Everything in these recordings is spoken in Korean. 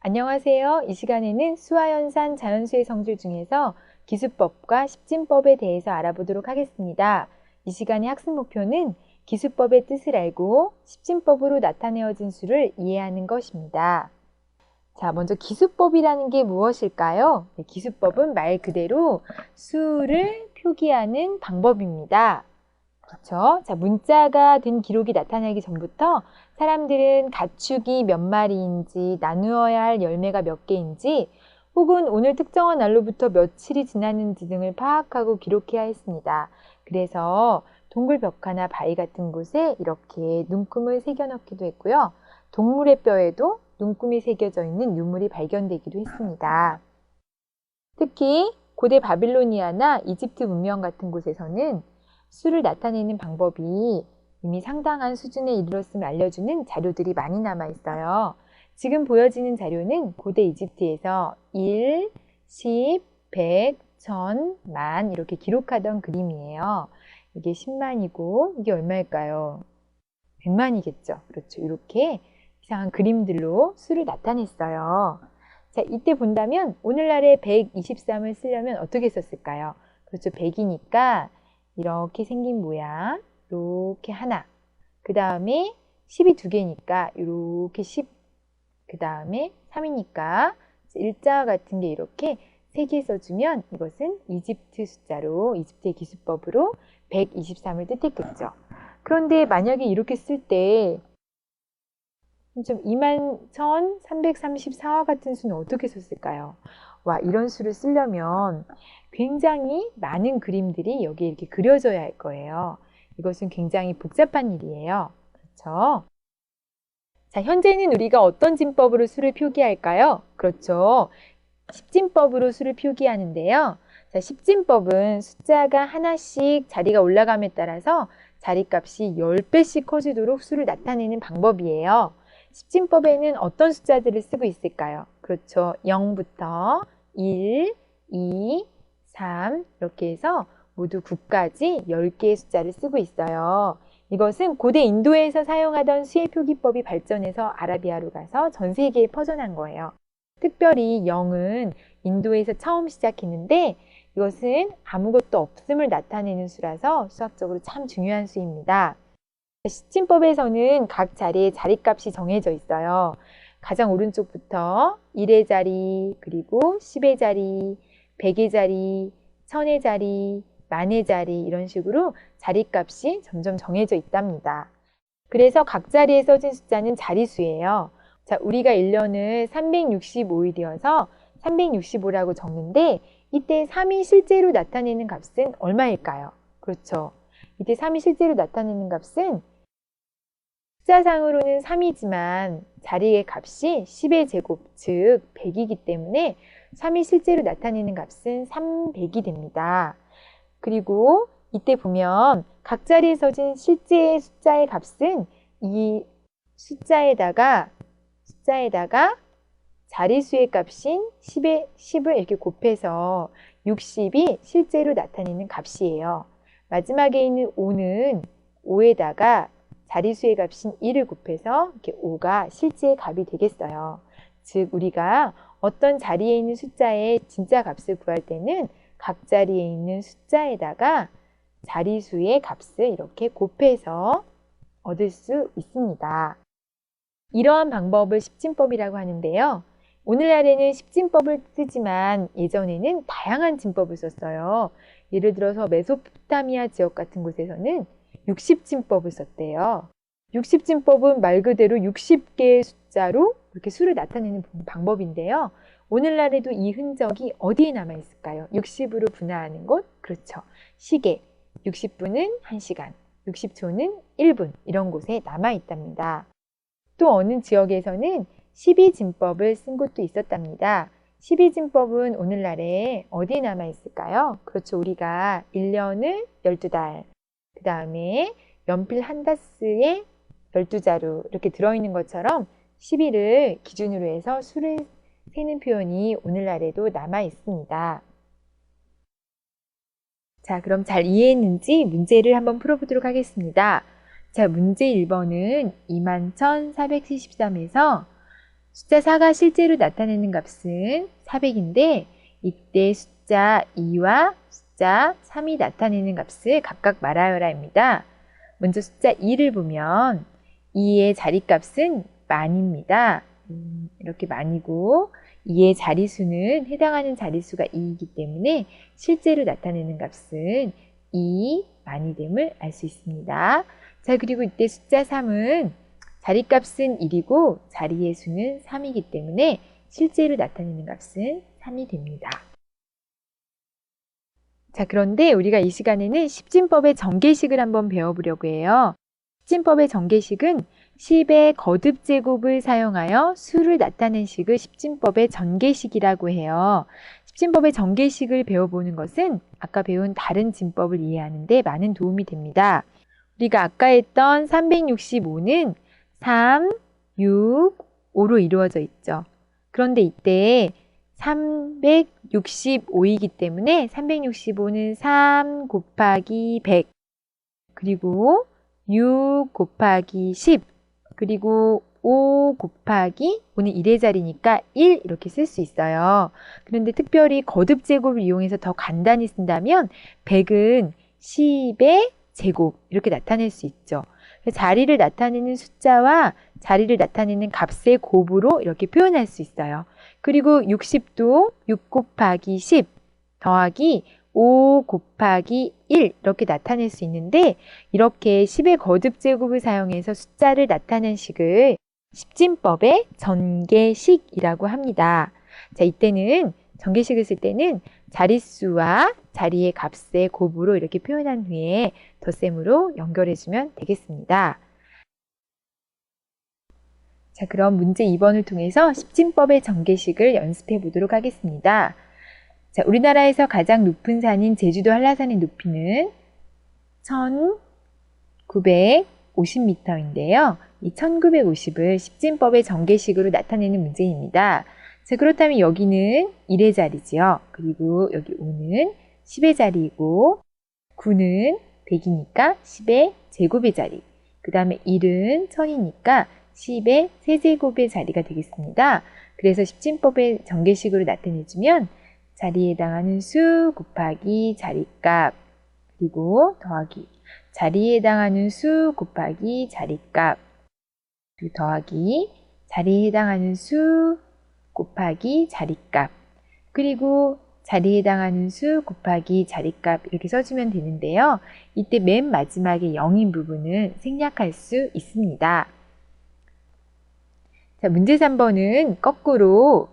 안녕하세요. 이 시간에는 수화연산 자연수의 성질 중에서 기수법과 십진법에 대해서 알아보도록 하겠습니다. 이 시간의 학습 목표는 기수법의 뜻을 알고 십진법으로 나타내어진 수를 이해하는 것입니다. 자, 먼저 기수법이라는 게 무엇일까요? 기수법은 말 그대로 수를 표기하는 방법입니다. 그렇죠? 자, 문자가 된 기록이 나타나기 전부터 사람들은 가축이 몇 마리인지, 나누어야 할 열매가 몇 개인지, 혹은 오늘 특정한 날로부터 며칠이 지났는지 등을 파악하고 기록해야 했습니다. 그래서 동굴 벽화나 바위 같은 곳에 이렇게 눈금을 새겨 넣기도 했고요. 동물의 뼈에도 눈금이 새겨져 있는 유물이 발견되기도 했습니다. 특히 고대 바빌로니아나 이집트 문명 같은 곳에서는 수를 나타내는 방법이 이미 상당한 수준에 이르렀음을 알려주는 자료들이 많이 남아 있어요. 지금 보여지는 자료는 고대 이집트에서 1, 10, 100, 1000, 만 이렇게 기록하던 그림이에요. 이게 10만이고 이게 얼마일까요? 100만이겠죠. 그렇죠. 이렇게 이상한 그림들로 수를 나타냈어요. 자, 이때 본다면 오늘날의 123을 쓰려면 어떻게 썼을까요? 그렇죠. 100이니까 이렇게 생긴 모양, 이렇게 하나. 그 다음에 10이 두 개니까 이렇게 10. 그 다음에 3이니까 일자 같은 게 이렇게 3개 써주면 이것은 이집트 숫자로, 이집트의 기수법으로 123을 뜻했겠죠. 그런데 만약에 이렇게 쓸 때 좀 21,334와 같은 수는 어떻게 썼을까요? 와, 이런 수를 쓰려면 굉장히 많은 그림들이 여기에 이렇게 그려져야 할 거예요. 이것은 굉장히 복잡한 일이에요. 그렇죠? 자, 현재는 우리가 어떤 진법으로 수를 표기할까요? 그렇죠. 십진법으로 수를 표기하는데요. 자, 십진법은 숫자가 하나씩 자리가 올라감에 따라서 자리값이 10배씩 커지도록 수를 나타내는 방법이에요. 십진법에는 어떤 숫자들을 쓰고 있을까요? 그렇죠. 0부터 1, 2, 3 이렇게 해서 모두 9까지 10개의 숫자를 쓰고 있어요. 이것은 고대 인도에서 사용하던 수의 표기법이 발전해서 아라비아로 가서 전 세계에 퍼져난 거예요. 특별히 0은 인도에서 처음 시작했는데 이것은 아무것도 없음을 나타내는 수라서 수학적으로 참 중요한 수입니다. 십진법에서는 각 자리에 자리값이 정해져 있어요. 가장 오른쪽부터 1의 자리, 그리고 10의 자리, 100의 자리, 1000의 자리, 만의 자리 이런 식으로 자리값이 점점 정해져 있답니다. 그래서 각 자리에 써진 숫자는 자리수예요. 자, 우리가 1년을 365일이어서 365라고 적는데 이때 3이 실제로 나타내는 값은 얼마일까요? 그렇죠. 이때 3이 실제로 나타내는 값은 숫자상으로는 3이지만 자리의 값이 10의 제곱, 즉 100이기 때문에 3이 실제로 나타내는 값은 300이 됩니다. 그리고 이때 보면 각 자리에 써진 실제 숫자의 값은 이 숫자에다가 자리수의 값인 10을 이렇게 곱해서 60이 실제로 나타내는 값이에요. 마지막에 있는 5는 5에다가 자리수의 값인 1을 곱해서 이렇게 5가 실제의 값이 되겠어요. 즉 우리가 어떤 자리에 있는 숫자의 진짜 값을 구할 때는 각 자리에 있는 숫자에다가 자리수의 값을 이렇게 곱해서 얻을 수 있습니다. 이러한 방법을 십진법이라고 하는데요. 오늘날에는 십진법을 쓰지만 예전에는 다양한 진법을 썼어요. 예를 들어서 메소포타미아 지역 같은 곳에서는 60진법을 썼대요. 60진법은 말 그대로 60개의 숫자로 이렇게 수를 나타내는 방법인데요. 오늘날에도 이 흔적이 어디에 남아 있을까요? 60으로 분화하는 곳? 그렇죠. 시계. 60분은 1시간, 60초는 1분 이런 곳에 남아 있답니다. 또 어느 지역에서는 12진법을 쓴 곳도 있었답니다. 12진법은 오늘날에 어디에 남아 있을까요? 그렇죠. 우리가 1년을 12달, 그 다음에 연필 한 다스에 12자루 이렇게 들어있는 것처럼 10일을 기준으로 해서 수를 세는 표현이 오늘날에도 남아 있습니다. 자, 그럼 잘 이해했는지 문제를 한번 풀어보도록 하겠습니다. 자, 문제 1번은 21,473에서 숫자 4가 실제로 나타내는 값은 400인데 이때 숫자 2와 숫자 3이 나타내는 값을 각각 말하여라입니다. 먼저 숫자 2를 보면 2의 자리값은 만입니다. 이렇게 만이고 2의 자리수는 해당하는 자리수가 2이기 때문에 실제로 나타내는 값은 2만이 됨을 알 수 있습니다. 자, 그리고 이때 숫자 3은 자리값은 1이고 자리의 수는 3이기 때문에 실제로 나타내는 값은 3이 됩니다. 자, 그런데 우리가 이 시간에는 십진법의 전개식을 한번 배워보려고 해요. 십진법의 전개식은 10의 거듭제곱을 사용하여 수를 나타낸 식을 십진법의 전개식이라고 해요. 십진법의 전개식을 배워보는 것은 아까 배운 다른 진법을 이해하는 데 많은 도움이 됩니다. 우리가 아까 했던 365는 3, 6, 5로 이루어져 있죠. 그런데 이때 365이기 때문에 365는 3 곱하기 100, 그리고 6 곱하기 10, 그리고 5 곱하기 5는 1의 자리니까 1 이렇게 쓸 수 있어요. 그런데 특별히 거듭제곱을 이용해서 더 간단히 쓴다면 100은 10의 제곱 이렇게 나타낼 수 있죠. 자리를 나타내는 숫자와 자리를 나타내는 값의 곱으로 이렇게 표현할 수 있어요. 그리고 60도 6 곱하기 10 더하기 5 곱하기 1 이렇게 나타낼 수 있는데 이렇게 10의 거듭제곱을 사용해서 숫자를 나타낸 식을 십진법의 전개식이라고 합니다. 자, 이때는 전개식을 쓸 때는 자릿수와 자리의 값의 곱으로 이렇게 표현한 후에 덧셈으로 연결해주면 되겠습니다. 자, 그럼 문제 2번을 통해서 십진법의 전개식을 연습해 보도록 하겠습니다. 자, 우리나라에서 가장 높은 산인 제주도 한라산의 높이는 1950m인데요. 이 1950을 십진법의 전개식으로 나타내는 문제입니다. 자, 그렇다면 여기는 1의 자리지요. 그리고 여기 5는 10의 자리이고 9는 100이니까 10의 제곱의 자리. 그 다음에 1은 1000이니까 10의 세제곱의 자리가 되겠습니다. 그래서 십진법의 전개식으로 나타내주면 자리에 해당하는 수 곱하기 자리값 그리고 더하기 자리에 해당하는 수 곱하기 자리값 그리고 더하기 자리에 해당하는 수 곱하기 자리값 그리고 자리에 해당하는 수 곱하기 자리값 이렇게 써주면 되는데요. 이때 맨 마지막에 0인 부분은 생략할 수 있습니다. 자, 문제 3번은 거꾸로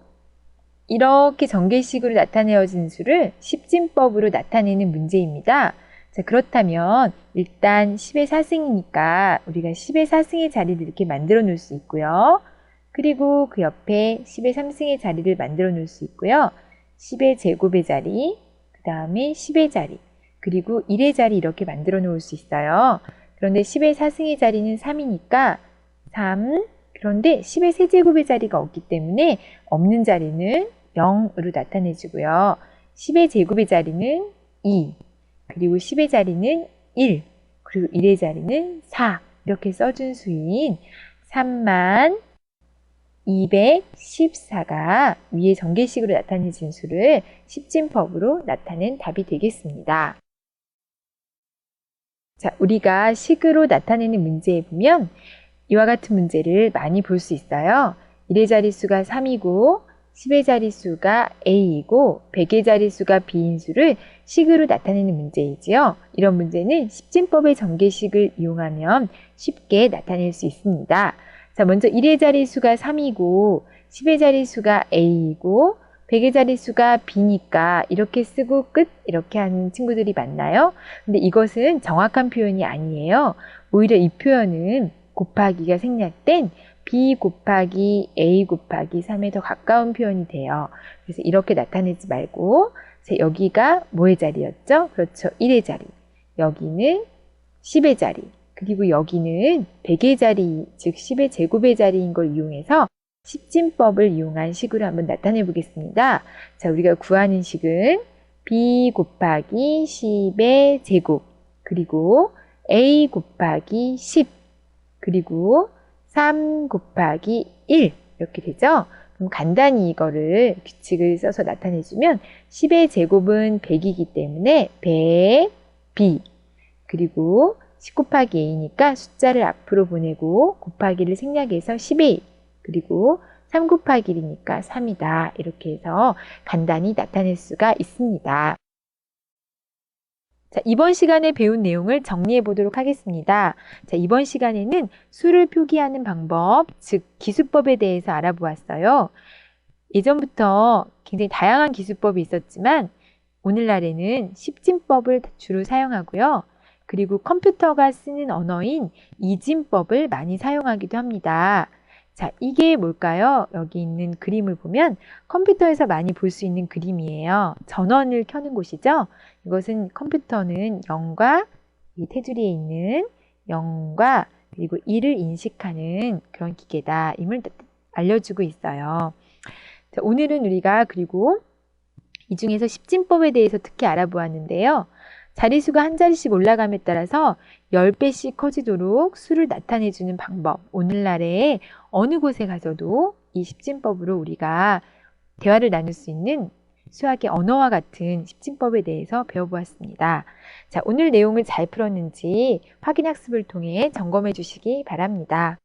이렇게 전개식으로 나타내어진 수를 십진법으로 나타내는 문제입니다. 자, 그렇다면 일단 10의 4승이니까 우리가 10의 4승의 자리를 이렇게 만들어 놓을 수 있고요. 그리고 그 옆에 10의 3승의 자리를 만들어 놓을 수 있고요. 10의 제곱의 자리, 그 다음에 10의 자리, 그리고 1의 자리 이렇게 만들어 놓을 수 있어요. 그런데 10의 4승의 자리는 3이니까 3, 그런데 10의 세제곱의 자리가 없기 때문에 없는 자리는 0으로 나타내주고요. 10의 제곱의 자리는 2, 그리고 10의 자리는 1, 그리고 1의 자리는 4 이렇게 써준 수인 3214가 위에 전개식으로 나타내진 수를 십진법으로 나타낸 답이 되겠습니다. 자, 우리가 식으로 나타내는 문제에 보면 이와 같은 문제를 많이 볼 수 있어요. 1의 자릿수가 3이고 10의 자릿수가 A이고 100의 자릿수가 B인 수를 식으로 나타내는 문제이지요. 이런 문제는 십진법의 전개식을 이용하면 쉽게 나타낼 수 있습니다. 자, 먼저 1의 자릿수가 3이고 10의 자릿수가 A이고 100의 자릿수가 B니까 이렇게 쓰고 끝 이렇게 하는 친구들이 많나요? 근데 이것은 정확한 표현이 아니에요. 오히려 이 표현은 곱하기가 생략된 B 곱하기 A 곱하기 3에 더 가까운 표현이 돼요. 그래서 이렇게 나타내지 말고 여기가 뭐의 자리였죠? 그렇죠. 1의 자리. 여기는 10의 자리. 그리고 여기는 100의 자리, 즉 10의 제곱의 자리인 걸 이용해서 십진법을 이용한 식으로 한번 나타내 보겠습니다. 자, 우리가 구하는 식은 B 곱하기 10의 제곱, 그리고 A 곱하기 10, 그리고 3 곱하기 1 이렇게 되죠? 그럼 간단히 이거를 규칙을 써서 나타내주면 10의 제곱은 100이기 때문에 100, B. 그리고 10 곱하기 A니까 숫자를 앞으로 보내고 곱하기를 생략해서 10A. 그리고 3 곱하기 1이니까 3이다. 이렇게 해서 간단히 나타낼 수가 있습니다. 자, 이번 시간에 배운 내용을 정리해 보도록 하겠습니다. 자, 이번 시간에는 수를 표기하는 방법, 즉 기수법에 대해서 알아보았어요. 예전부터 굉장히 다양한 기수법이 있었지만 오늘날에는 십진법을 주로 사용하고요. 그리고 컴퓨터가 쓰는 언어인 이진법을 많이 사용하기도 합니다. 자, 이게 뭘까요? 여기 있는 그림을 보면 컴퓨터에서 많이 볼 수 있는 그림이에요. 전원을 켜는 곳이죠. 이것은 컴퓨터는 0과 이 테두리에 있는 0과 그리고 1을 인식하는 그런 기계다. 임을 알려주고 있어요. 자, 오늘은 우리가 그리고 이 중에서 십진법에 대해서 특히 알아보았는데요. 자리수가 한 자리씩 올라감에 따라서 10배씩 커지도록 수를 나타내주는 방법. 오늘날에 어느 곳에 가서도 이 십진법으로 우리가 대화를 나눌 수 있는 수학의 언어와 같은 십진법에 대해서 배워보았습니다. 자, 오늘 내용을 잘 풀었는지 확인 학습을 통해 점검해 주시기 바랍니다.